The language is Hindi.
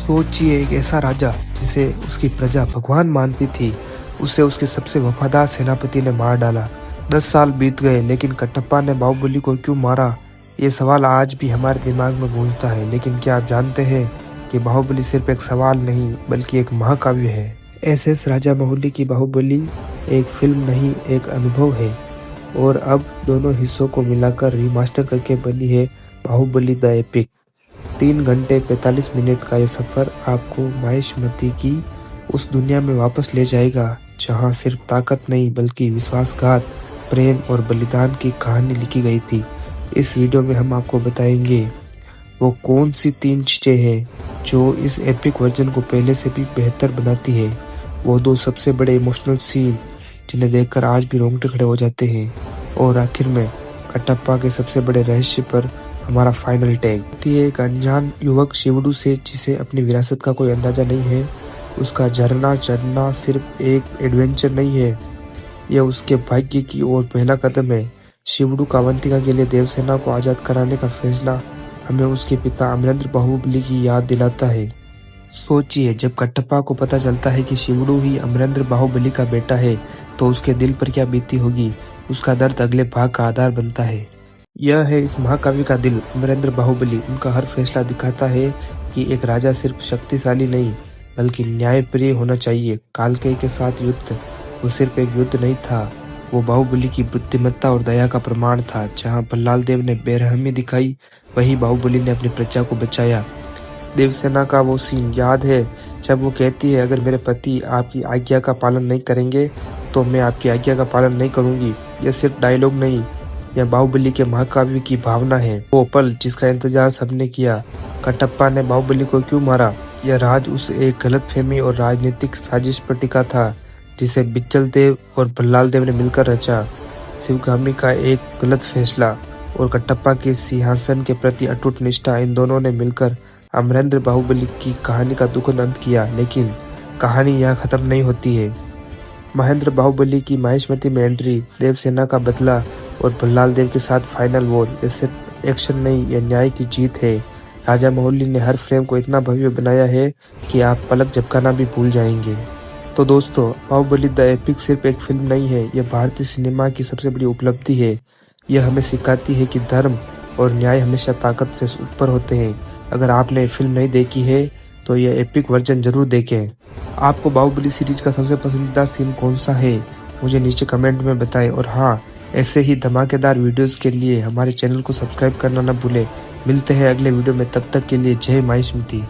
सोचिए, एक ऐसा राजा जिसे उसकी प्रजा भगवान मानती थी, उसे उसके सबसे वफादार सेनापति ने मार डाला। 10 साल बीत गए, लेकिन कटप्पा ने बाहुबली को क्यों मारा? ये सवाल आज भी हमारे दिमाग में गूंजता है। लेकिन क्या आप जानते हैं कि बाहुबली सिर्फ एक सवाल नहीं बल्कि एक महाकाव्य है। एस राजा मौली की बाहुबली एक फिल्म नहीं, एक अनुभव है। और अब दोनों हिस्सों को मिलाकर रिमास्टर करके बनी है बाहुबली द एपिक। 3 घंटे 45 मिनट का ये सफर आपको माहिष्मती की उस दुनिया में वापस ले जाएगा जहां सिर्फ ताकत नहीं बल्कि विश्वासघात, प्रेम और बलिदान की कहानी लिखी गई थी। इस वीडियो में हम आपको बताएंगे वो कौन सी 3 चीजें हैं जो इस एपिक वर्जन को पहले से भी बेहतर बनाती है। वो 2 सबसे बड़े इमोशनल सीन जिन्हें देखकर आज भी रोंगटे खड़े हो जाते हैं। और आखिर में कटप्पा के सबसे बड़े रहस्य पर हमारा फाइनल टैग। एक अनजान युवक शिवडू से जिसे अपनी विरासत का कोई अंदाजा नहीं है। उसका झरना चढ़ना सिर्फ एक एडवेंचर नहीं है, यह उसके भाग्य की ओर पहला कदम है। शिवडू का अवंतिका के लिए देवसेना को आजाद कराने का फैसला हमें उसके पिता अमरेंद्र बाहुबली की याद दिलाता है। सोचिए, जब कटप्पा को पता चलता है कि शिवडू ही अमरेंद्र बाहुबली का बेटा है तो उसके दिल पर क्या बीती होगी। उसका दर्द अगले भाग का आधार बनता है। यह है इस महाकाव्य का दिल, अमरेंद्र बाहुबली। उनका हर फैसला दिखाता है कि एक राजा सिर्फ शक्तिशाली नहीं बल्कि न्यायप्रिय होना चाहिए। कालकेय के साथ युद्ध वो सिर्फ एक युद्ध नहीं था, वो बाहुबली की बुद्धिमत्ता और दया का प्रमाण था। जहां भल्लाल देव ने बेरहमी दिखाई, वही बाहुबली ने अपनी प्रजा को बचाया। देवसेना का वो सीन याद है जब वो कहती है, अगर मेरे पति आपकी आज्ञा का पालन नहीं करेंगे तो मैं आपकी आज्ञा का पालन नहीं करूंगी। यह सिर्फ डायलॉग नहीं, यह बाहुबली के महाकाव्य की भावना है। वो पल जिसका इंतजार सबने किया। कटप्पा ने बाहुबली को क्यों मारा? यह राज उस एक गलतफहमी और राजनीतिक साजिश पर टिका था जिसे बिच्चल देव और भल्लाल देव ने मिलकर रचा। शिवगामी का एक गलत फैसला और कटप्पा के सिंहासन के प्रति अटूट निष्ठा, इन दोनों ने मिलकर अमरेंद्र बाहुबली की कहानी का दुखद अंत किया। लेकिन कहानी यहाँ खत्म नहीं होती है। महेंद्र बाहुबली की माहिष्मती में एंट्री, देवसेना का बदला और भल्लाल देव के साथ फाइनल वॉर, ये सिर्फ एक्शन नहीं, यह न्याय की जीत है। राजा मौली ने हर फ्रेम को इतना भव्य बनाया है कि आप पलक झपकाना भी भूल जाएंगे। तो दोस्तों, बाहुबली द एपिक सिर्फ एक फिल्म नहीं है, यह भारतीय सिनेमा की सबसे बड़ी उपलब्धि है। यह हमें सिखाती है कि धर्म और न्याय हमेशा ताकत से ऊपर होते हैं। अगर आपने फिल्म नहीं देखी है तो यह एपिक वर्जन जरूर देखें। आपको बाहुबली सीरीज का सबसे पसंदीदा सीन कौन सा है, मुझे नीचे कमेंट में बताएं। और हाँ, ऐसे ही धमाकेदार वीडियोस के लिए हमारे चैनल को सब्सक्राइब करना न भूलें। मिलते हैं अगले वीडियो में, तब तक के लिए जय माहिष्मती।